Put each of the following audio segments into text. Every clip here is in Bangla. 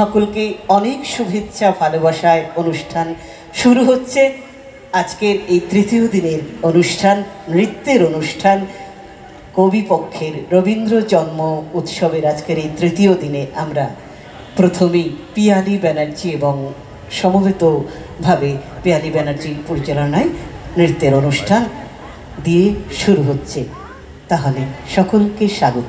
সকলকে অনেক শুভেচ্ছা ভালোবাসায় অনুষ্ঠান শুরু হচ্ছে। আজকের এই তৃতীয় দিনের অনুষ্ঠান, নৃত্যের অনুষ্ঠান, কবিপক্ষের রবীন্দ্র জন্ম উৎসবের আজকের এই তৃতীয় দিনে আমরা প্রথমেই পিয়ালি ব্যানার্জি এবং সমবেতভাবে পিয়ালি ব্যানার্জির পরিচালনায় নৃত্যের অনুষ্ঠান দিয়ে শুরু হচ্ছে। তাহলে সকলকে স্বাগত।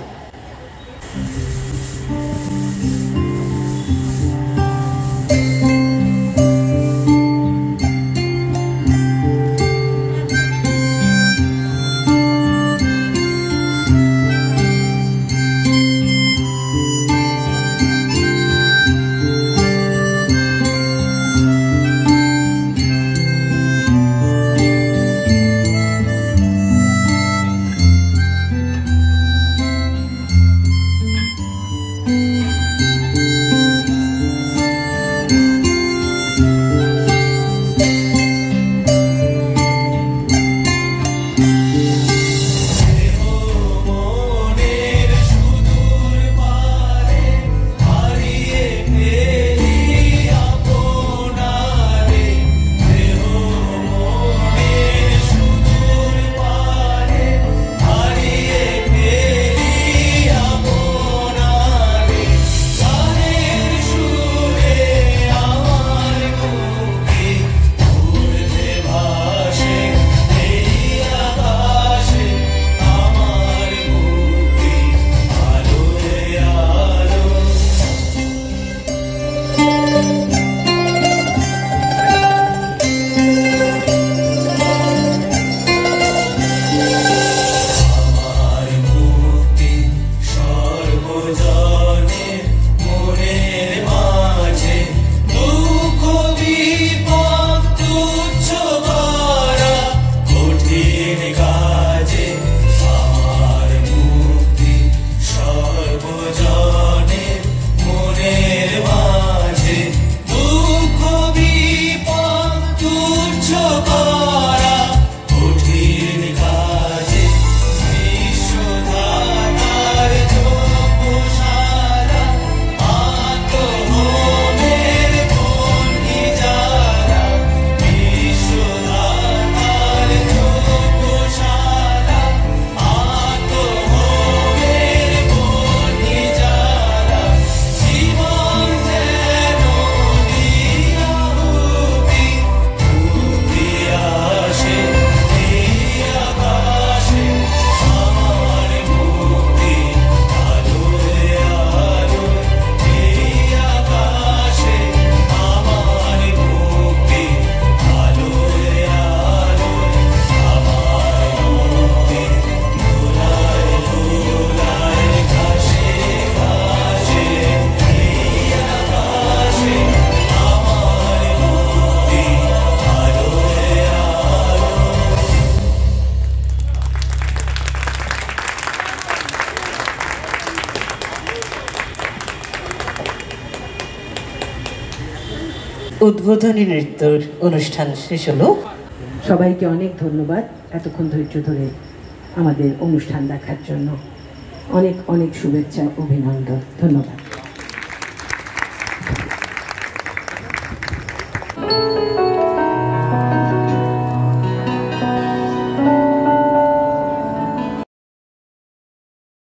উদ্বোধনী নৃত্যের অনুষ্ঠান শেষ হলো। সবাইকে অনেক ধন্যবাদ এতক্ষণ ধৈর্য ধরে আমাদের অনুষ্ঠান দেখার জন্য। অনেক অনেক শুভেচ্ছা, অভিনন্দন, ধন্যবাদ।